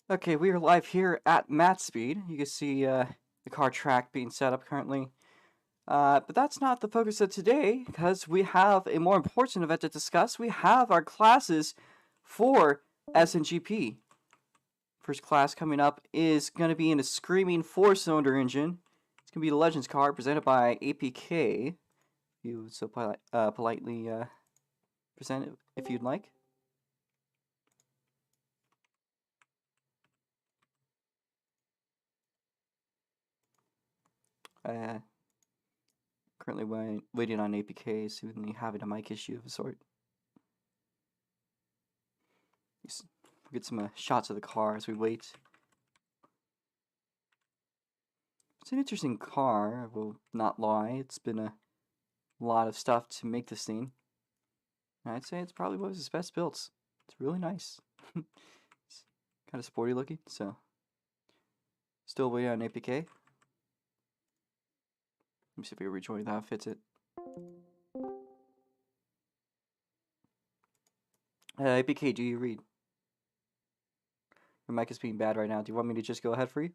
Okay, we are live here at Matt Speed. You can see the car track being set up currently. But that's not the focus of today, because we have a more important event to discuss. We have our classes for SNGP. First class coming up is going to be in a screaming 4-cylinder engine. It's going to be the Legends car presented by APK. You would so politely present it if you'd like. Currently waiting on APK, seemingly having a mic issue of a sort. We'll get some shots of the car as we wait. It's an interesting car, I will not lie. It's been a lot of stuff to make this thing. I'd say it's probably one of his best builds. It's really nice. It's kind of sporty looking, so. Still waiting on APK. Let me see if I can rejoin that fits it. APK, do you read? Your mic is being bad right now. Do you want me to just go ahead for you?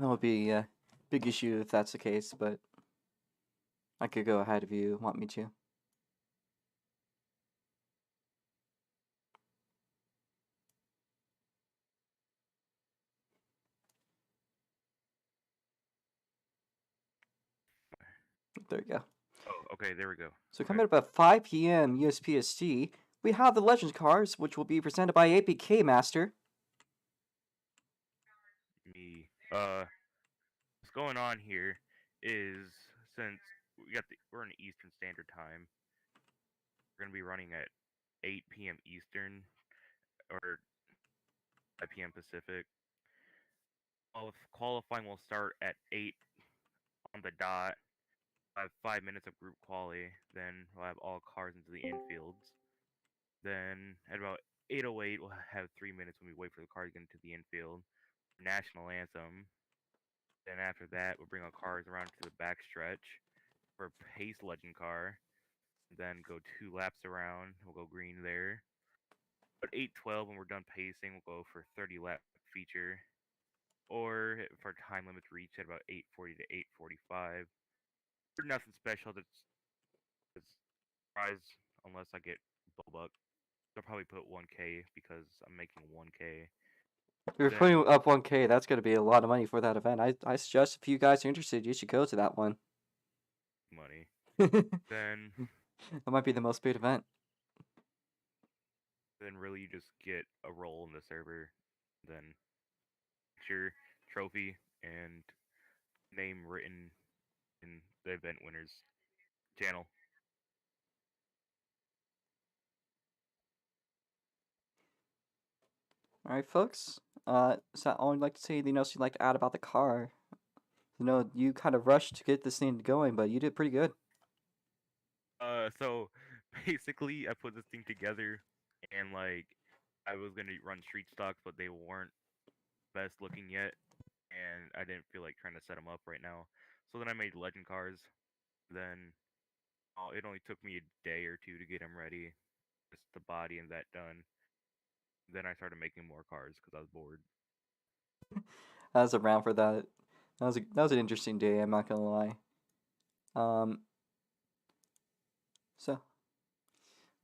That would be a big issue if that's the case, but I could go ahead if you want me to. There you go. Oh, okay, there we go. So coming up at 5 p.m. US PST, we have the Legends cars, which will be presented by APK Master. Me. What's going on here is since we're in Eastern Standard Time, we're gonna be running at 8 p.m. Eastern or 5 p.m. Pacific. Qualifying will start at 8 on the dot. I have 5 minutes of group quali. Then we'll have all cars into the infields. Then at about 8:08, we'll have 3 minutes when we wait for the car to get into the infield. National anthem. Then after that, we'll bring our cars around to the back stretch for a pace legend car. Then go 2 laps around. We'll go green there. At 8:12, when we're done pacing, we'll go for 30 lap feature. Or for time limits reached at about 8:40 to 8:45. Nothing special that's surprise unless I get Buck. I'll probably put 1K because I'm making 1K. You're putting up 1K. That's going to be a lot of money for that event. I suggest if you guys are interested, you should go to that one. Money. Then that might be the most paid event. Then really you just get a role in the server. Then picture, trophy, and name written in the event winners channel. Alright, folks. Is that all you'd like to say? Anything else you'd like to add about the car? You know, you kind of rushed to get this thing going, but you did pretty good. So basically, I put this thing together, and like, I was gonna run street stocks, but they weren't best looking yet, and I didn't feel like trying to set them up right now. So then I made legend cars. Then it only took me a day or two to get them ready, just the body and that done. Then I started making more cars because I was bored. I was around for that. That was an interesting day. I'm not gonna lie. So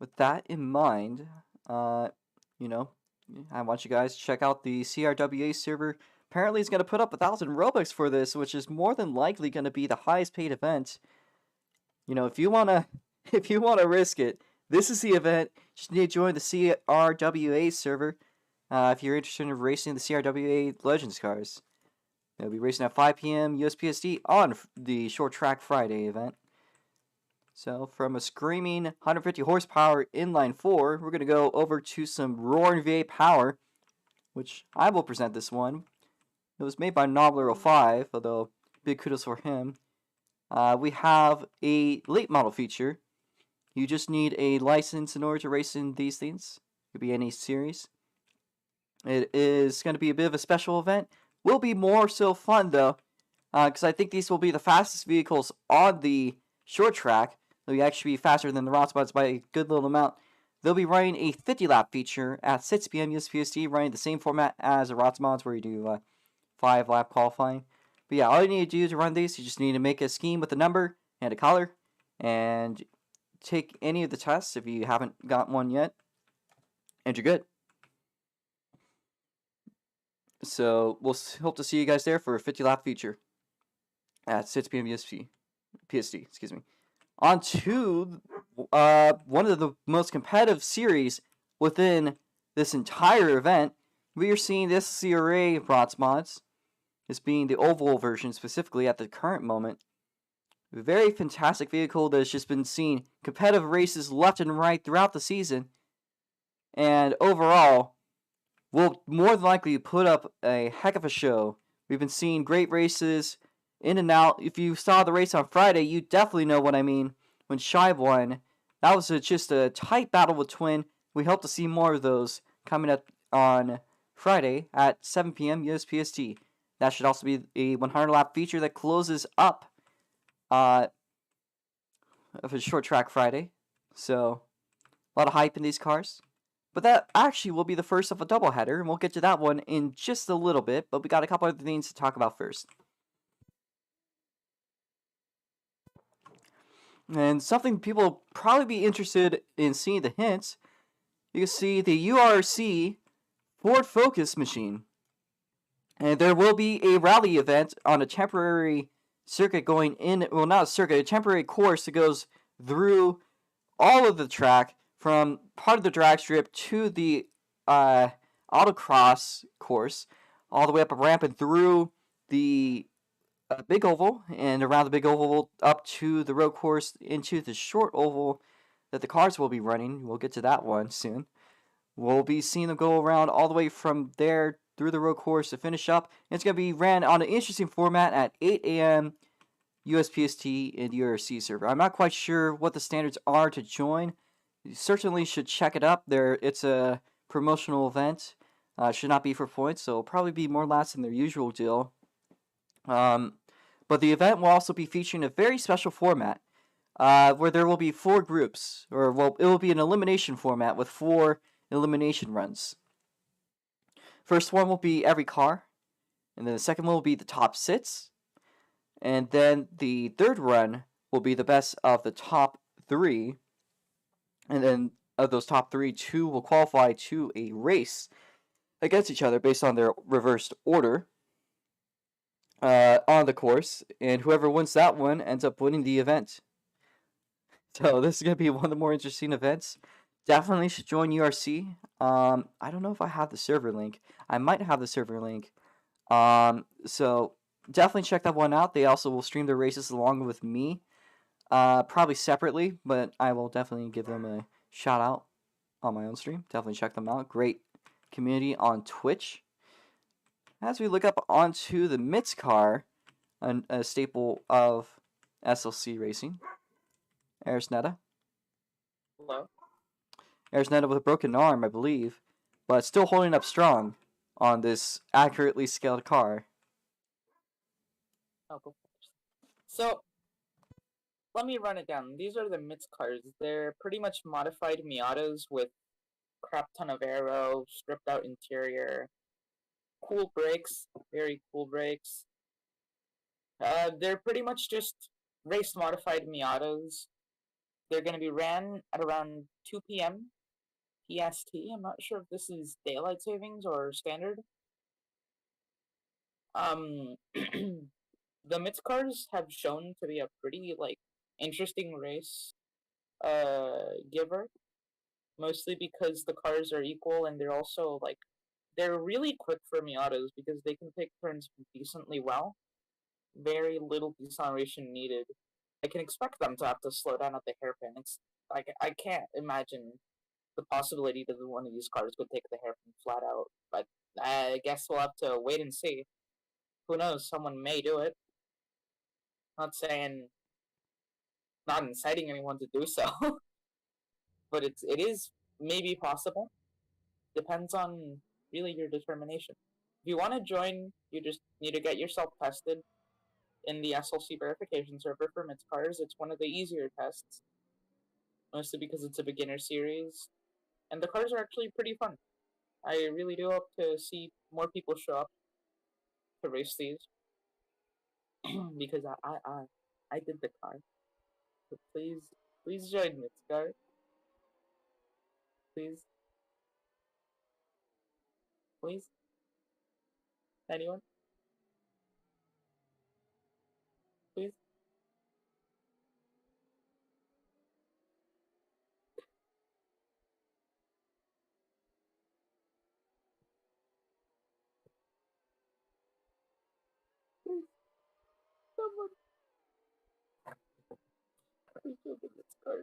with that in mind, you know, I want you guys to check out the CRWA server. Apparently, it's gonna put up 1,000 Robux for this, which is more than likely gonna be the highest paid event. You know, if you wanna risk it, this is the event. Just need to join the CRWA server. If you're interested in racing the CRWA Legends cars. They'll be racing at 5 p.m. US PST on the Short Track Friday event. So from a screaming 150 horsepower inline 4, we're going to go over to some roaring V8 power, which I will present this one. It was made by Nobbler05, although big kudos for him. We have a late model feature. You just need a license in order to race in these things. It could be any series. It is going to be a bit of a special event. Will be more so fun though. because I think these will be the fastest vehicles on the short track. They'll actually be faster than the route spots by a good little amount. They'll be running a 50-lap feature at 6 p.m. US PST, running the same format as the route mods where you do 5-lap qualifying. But yeah, all you need to do to run these, you just need to make a scheme with a number and a color, and take any of the tests if you haven't got one yet, and you're good. So we'll hope to see you guys there for a 50-lap feature at 6 p.m. PST. Excuse me. On to one of the most competitive series within this entire event. We are seeing this CRA Rots mods, this being the oval version specifically at the current moment. A very fantastic vehicle that has just been seeing competitive races left and right throughout the season, and overall will more than likely put up a heck of a show. We've been seeing great races in and out. If you saw the race on Friday, you definitely know what I mean. When Shy won, that was just a tight battle with Twin. We hope to see more of those coming up on Friday at 7 p.m. US PST. That should also be a 100-lap feature that closes up of a short track Friday. So, a lot of hype in these cars. But that actually will be the first of a doubleheader, and we'll get to that one in just a little bit, but we got a couple other things to talk about first. And something people will probably be interested in seeing the hints, you can see the URC Ford Focus machine. And there will be a rally event on a temporary circuit going in, well, not a circuit, a temporary course that goes through all of the track from part of the drag strip to the autocross course, all the way up a ramp and through the big oval, and around the big oval up to the road course into the short oval that the cars will be running. We'll get to that one soon. We'll be seeing them go around all the way from there through the road course to finish up. And it's going to be ran on an interesting format at 8 a.m. USPST and URC server. I'm not quite sure what the standards are to join. You certainly should check it up. It's a promotional event. Should not be for points, so it'll probably be more laps than their usual deal. But the event will also be featuring a very special format where there will be 4 groups, or well, it will be an elimination format with 4 elimination runs. First one will be every car, and then the second one will be the top 6, and then the third run will be the best of the top 3, and then of those top 3, 2 will qualify to a race against each other based on their reversed order on the course, and whoever wins that one ends up winning the event. So this is going to be one of the more interesting events. Definitely should join URC. I don't know if I have the server link. I might have the server link. So definitely check that one out. They also will stream their races along with me. Probably separately, but I will definitely give them a shout out on my own stream. Definitely check them out. Great community on Twitch. As we look up onto the Mitz car, a staple of SLC racing, Arisnetta. Hello. Arisnetta with a broken arm, I believe, but still holding up strong on this accurately scaled car. I'll go first. So, let me run it down. These are the Mitz cars. They're pretty much modified Miatas with crap ton of aero, stripped out interior, cool brakes, very cool brakes. They're pretty much just race modified Miatas. They're going to be ran at around 2 p.m. PST. I'm not sure if this is daylight savings or standard. The Mitz cars have shown to be a pretty interesting race giver, mostly because the cars are equal and they're also they're really quick for Miatas because they can take turns decently well. Very little deceleration needed. I can expect them to have to slow down at the hairpin. It's I can't imagine the possibility that one of these cars could take the hairpin flat out, but I guess we'll have to wait and see. Who knows? Someone may do it. Not saying, not inciting anyone to do so, but it is maybe possible. Depends on really your determination. If you want to join, you just need to get yourself tested. in the SLC verification server for MITS cars. It's one of the easier tests, mostly because it's a beginner series, and the cars are actually pretty fun. I really do hope to see more people show up to race these because I did the car. So please join MITS car. Please, please, anyone, please. Please, someone, please join the MITS car.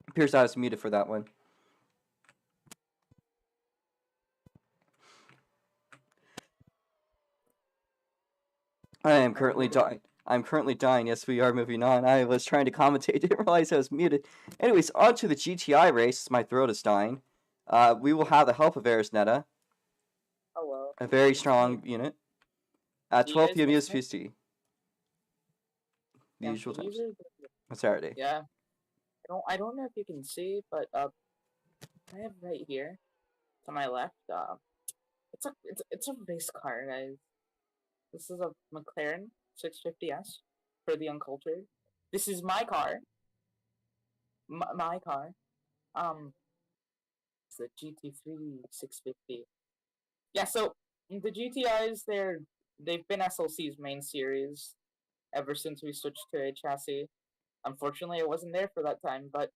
Appears I was muted for that one. I am currently dying. I'm currently dying. Yes, we are moving on. I was trying to commentate, didn't realize I was muted. Anyways, on to the GTI race. My throat is dying. We will have the help of Arisneta, Hello. a very strong unit, at Do you 12 guys p.m. miss US me? PST. The Yeah, usual the times. user- On Saturday. Yeah. I don't know if you can see, but I have right here to my left. It's a race car, guys. This is a McLaren 650S for the uncultured. This is my car. My car. It's the GT3 650. Yeah. So the GTIs, they've been SLC's main series ever since we switched to a chassis. Unfortunately, I wasn't there for that time, but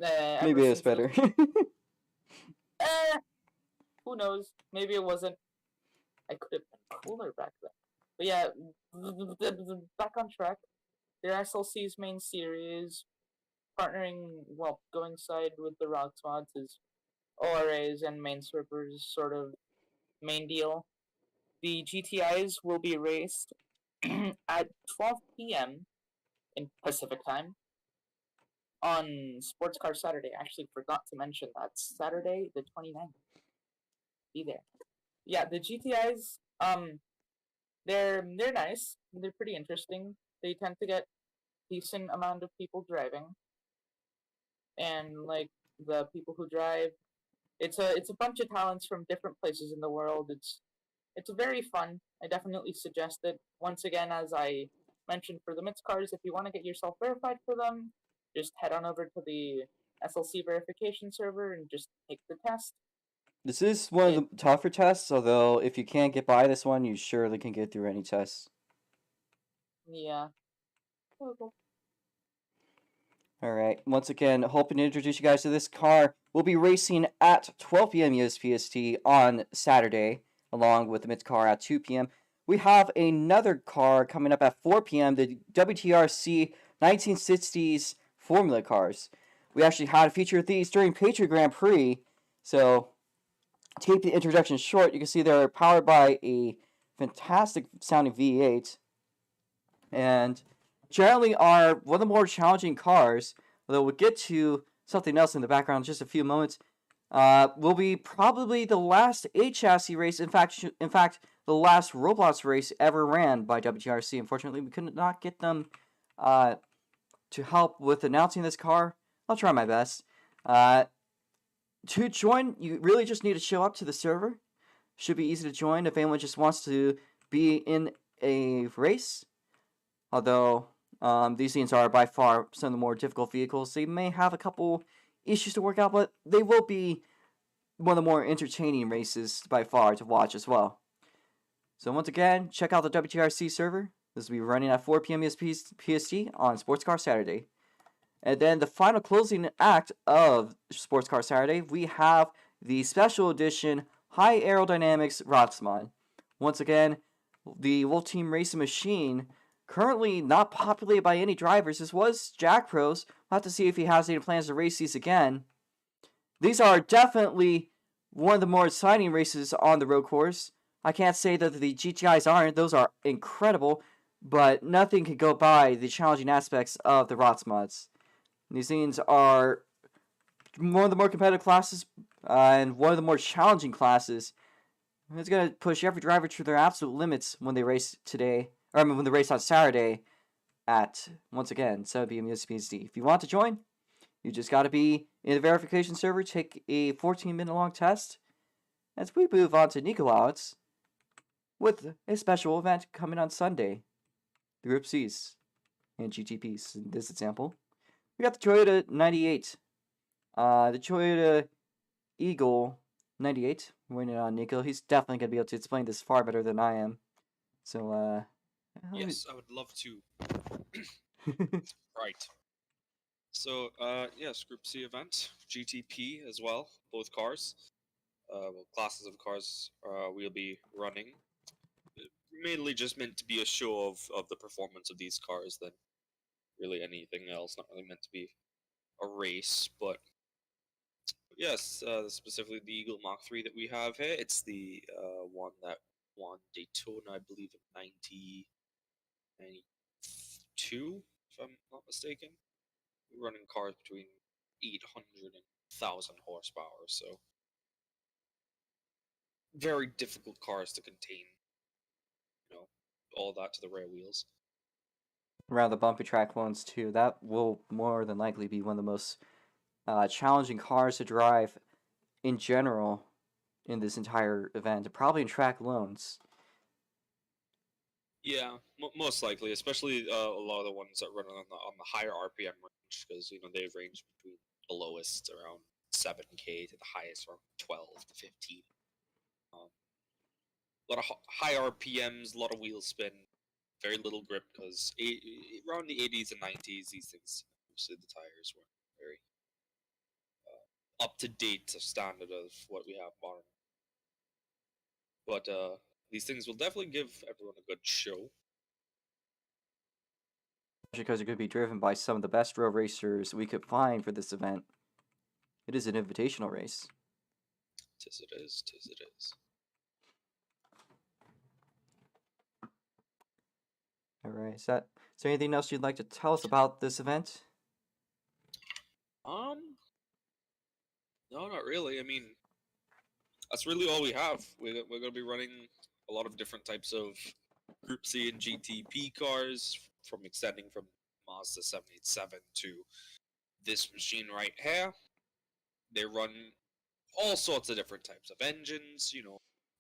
Maybe it's better. Who knows? Maybe it wasn't. I could have been cooler back then. But yeah, back on track. They're SLC's main series, partnering, well, going side with the Rocks mods is ORAs and main servers sort of main deal. The GTIs will be raced at 12 p.m. in Pacific time on Sports Car Saturday. I actually forgot to mention that. Saturday the 29th. Be there. Yeah, the GTIs, they're nice. They're pretty interesting. They tend to get decent amount of people driving, and like the people who drive, it's a bunch of talents from different places in the world. It's very fun. I definitely suggest it. Once again, as I mentioned for the MITS cars, if you want to get yourself verified for them, just head on over to the SLC verification server and just take the test. This is one of the tougher tests, although if you can't get by this one, you surely can get through any test. Yeah. Alright, once again, hoping to introduce you guys to this car. We'll be racing at 12 p.m. US PST on Saturday, along with the MITS car at 2 p.m. We have another car coming up at 4 p.m., the WTRC 1960s Formula cars. We actually had a feature of these during Patriot Grand Prix, so to keep the introduction short, you can see they're powered by a fantastic sounding V8, and generally are one of the more challenging cars, although we'll get to something else in the background in just a few moments. Will be probably the last A-chassis race, in fact, the last Roblox race ever ran by WTRC. Unfortunately, we could not get them to help with announcing this car. I'll try my best. To join, you really just need to show up to the server. Should be easy to join if anyone just wants to be in a race. Although these things are by far some of the more difficult vehicles, they may have a couple issues to work out, but they will be one of the more entertaining races by far to watch as well. So once again, check out the WTRC server. This will be running at 4 p.m. PST on Sports Car Saturday. And then the final closing act of Sports Car Saturday, we have the special edition high aerodynamics Rotsmod. Once again, the Wolf Team Racing Machine, currently not populated by any drivers. This was Jack Pro's. We'll have to see if he has any plans to race these again. These are definitely one of the more exciting races on the road course. I can't say that the GTIs aren't. Those are incredible, but nothing can go by the challenging aspects of the Rotsmods. These things are one of the more competitive classes and one of the more challenging classes. It's going to push every driver to their absolute limits when they race today, or when they race on Saturday at, once again, 7 p.m. US PST. If you want to join, you just got to be in the verification server, take a 14-minute long test, as we move on to Nico Outs with a special event coming on Sunday. The Group C's and GTPs. In this example, we got the Toyota 98. The Toyota Eagle 98. Waiting on Nico. He's definitely going to be able to explain this far better than I am. So, yes, I would love to. Right. So, yes, Group C event, GTP as well, both cars. Well, classes of cars we'll be running. Mainly just meant to be a show of the performance of these cars than really anything else. Not really meant to be a race, but yes, specifically the Eagle Mach 3 that we have here. It's the one that won Daytona, I believe, in 1992, if I'm not mistaken. We're running cars between 800 and 1,000 horsepower, so very difficult cars to contain. All that to the rear wheels. Around the bumpy track ones too. That will more than likely be one of the most challenging cars to drive in general in this entire event. Probably in track loans. Yeah, most likely, especially a lot of the ones that run on the higher RPM range, because they range between the lowest around 7K to the highest around 12 to 15. A lot of high RPMs, a lot of wheel spin, very little grip, because around the 80s and 90s, these things, mostly the tires weren't very up to date standard of what we have modern. But these things will definitely give everyone a good show. Because it could be driven by some of the best road racers we could find for this event. It is an invitational race. Tis it is, tis it is. Alright, is there anything else you'd like to tell us about this event? No, not really. I mean, that's really all we have. We're going to be running a lot of different types of Group C and GTP cars, from extending from Mazda 787 to this machine right here. They run all sorts of different types of engines,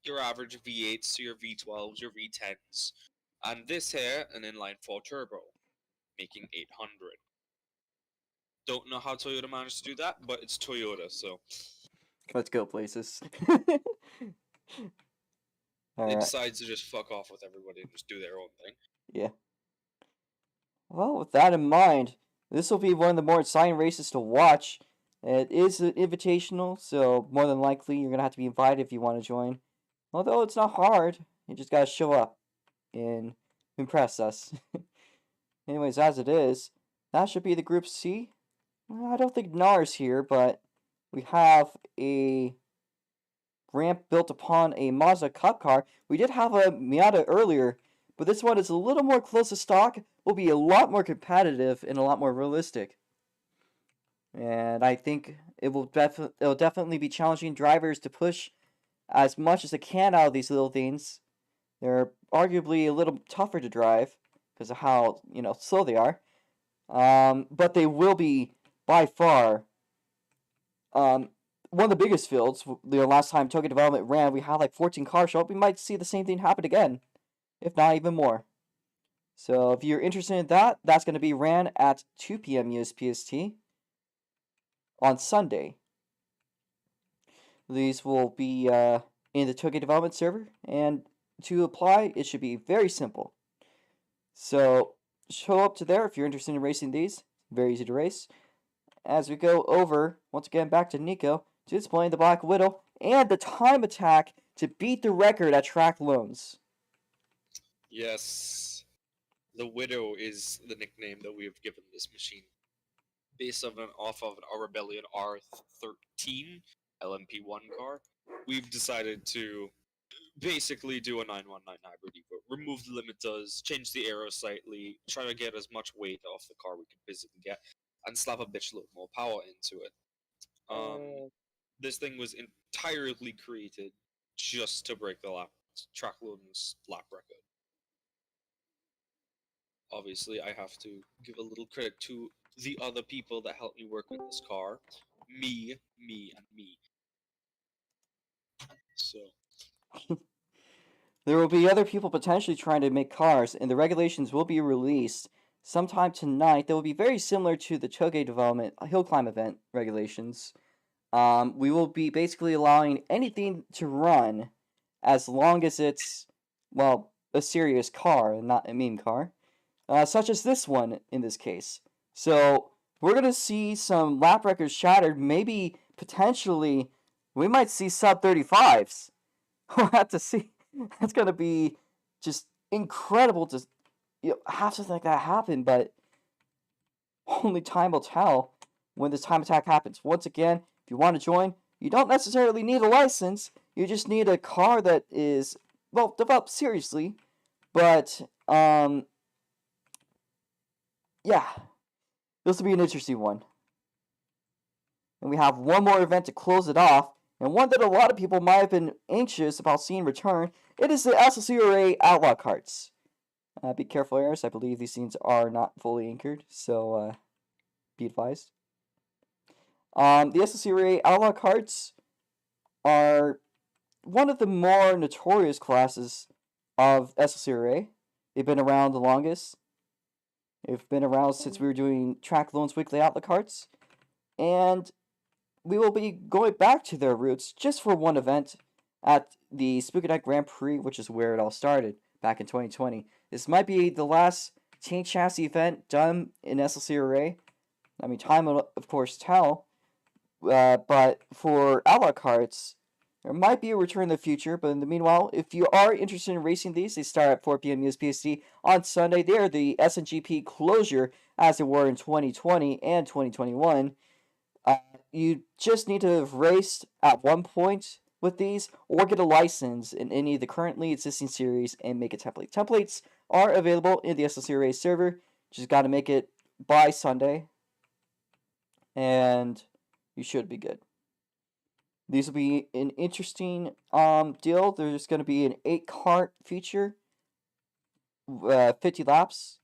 your average V8s to your V12s, your V10s, and this here, an inline 4 turbo, making 800. Don't know how Toyota managed to do that, but it's Toyota, so Let's go places. they decide to just fuck off with everybody and just do their own thing. Yeah. Well, with that in mind, this will be one of the more exciting races to watch. It is an invitational, so more than likely you're going to have to be invited if you want to join. Although it's not hard, you just got to show up and impress us. Anyways, as it is, that should be the Group C. I don't think NAR's here, but we have a ramp built upon a Mazda Cup car. We did have a Miata earlier, but this one is a little more close to stock, will be a lot more competitive and a lot more realistic. And I think it'll definitely be challenging drivers to push as much as they can out of these little things. They're arguably a little tougher to drive because of how, slow they are. But they will be by far one of the biggest fields. Last time Tokyo Development ran, we had like 14 cars show up. We might see the same thing happen again, if not even more. So if you're interested in that, that's going to be ran at 2 p.m. US PST on Sunday. These will be in the Tokyo Development server, and to apply, it should be very simple. So show up to there if you're interested in racing these. Very easy to race. As we go over, once again, back to Nico, to displaying the Black Widow and the time attack to beat the record at track loans. Yes. The Widow is the nickname that we have given this machine. Based off of our Rebellion R13 LMP1 car, we've decided to basically do a 919 hybrid evo. Remove the limiters, change the aero slightly, try to get as much weight off the car we can physically get, and slap a bitch load more power into it. This thing was entirely created just to break the track loading's lap record. Obviously, I have to give a little credit to the other people that helped me work with this car. Me, and me. So, There will be other people potentially trying to make cars, and the regulations will be released sometime tonight that will be very similar to the Choge Development Hill Climb event regulations. We will be basically allowing anything to run as long as it's, well, a serious car and not a meme car, such as this one in this case. So we're going to see some lap records shattered, maybe potentially we might see sub 35s. We'll have to see. That's going to be just incredible to have something like that happen, but only time will tell when this time attack happens. Once again, if you want to join, you don't necessarily need a license. You just need a car that is, well, developed seriously. But, yeah, this will be an interesting one. And we have one more event to close it off, and one that a lot of people might have been anxious about seeing return. It is the SLC Outlaw carts. Be careful, Eris. I believe these things are not fully anchored, so be advised. The SLC Outlaw carts are one of the more notorious classes of SLC. They've been around the longest. They've been around since we were doing Track Loans Weekly Outlaw carts. And we will be going back to their roots just for one event at the Spooky Night Grand Prix, which is where it all started back in 2020. This might be the last Tank Chassis event done in SLC Array. I mean, time will, of course, tell. But for Outlaw carts, there might be a return in the future. But in the meanwhile, if you are interested in racing these, they start at 4 p.m. US PST on Sunday. They are the SNGP closure as they were in 2020 and 2021. You just need to have raced at one point with these or get a license in any of the currently existing series and make a template. Templates are available in the SLC Array server. Just got to make it by Sunday, and you should be good. These will be an interesting deal. There's going to be an 8-cart feature, 50 laps,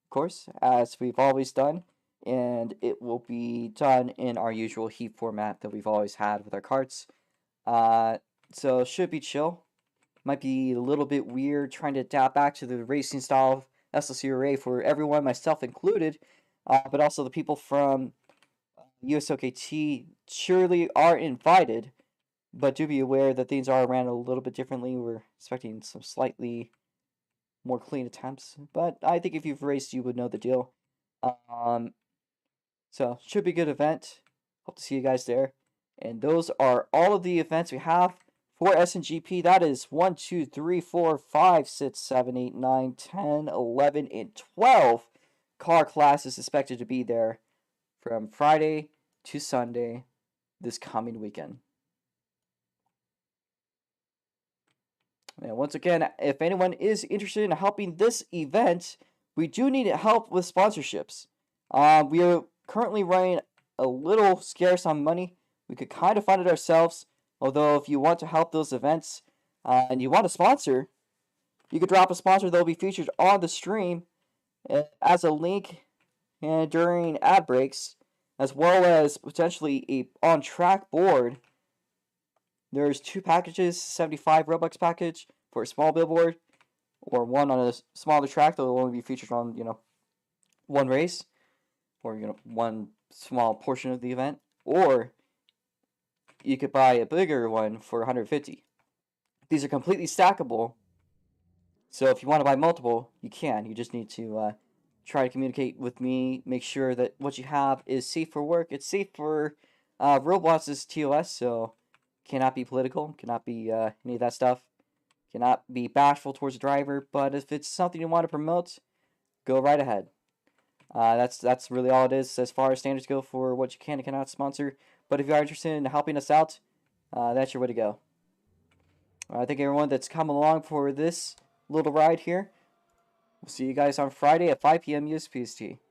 of course, as we've always done. And it will be done in our usual heat format that we've always had with our carts. So it should be chill. Might be a little bit weird trying to adapt back to the racing style of SLC Array for everyone, myself included. But also the people from USOKT surely are invited. But do be aware that things are ran a little bit differently. We're expecting some slightly more clean attempts. But I think if you've raced, you would know the deal. So, should be a good event. Hope to see you guys there. And those are all of the events we have for SNGP. That is 1, 2, 3, 4, 5, 6, 7, 8, 9, 10, 11, and 12 car classes expected to be there from Friday to Sunday this coming weekend. And once again, if anyone is interested in helping this event, we do need help with sponsorships. We are currently running a little scarce on money. We could kind of fund it ourselves. Although if you want to help those events and you want to sponsor, you could drop a sponsor that will be featured on the stream as a link during ad breaks, as well as potentially a on-track board. There's 2 packages, 75 Robux package for a small billboard, or one on a smaller track that will only be featured on, one race, or, one small portion of the event, or you could buy a bigger one for 150. These are completely stackable, so if you want to buy multiple, you can. You just need to try to communicate with me, make sure that what you have is safe for work, it's safe for Roblox is TOS, so cannot be political, cannot be any of that stuff, cannot be bashful towards the driver. But if it's something you want to promote, go right ahead. That's really all it is as far as standards go for what you can and cannot sponsor. But if you are interested in helping us out, that's your way to go. I thank everyone that's come along for this little ride here. We'll see you guys on Friday at 5 p.m. US PST.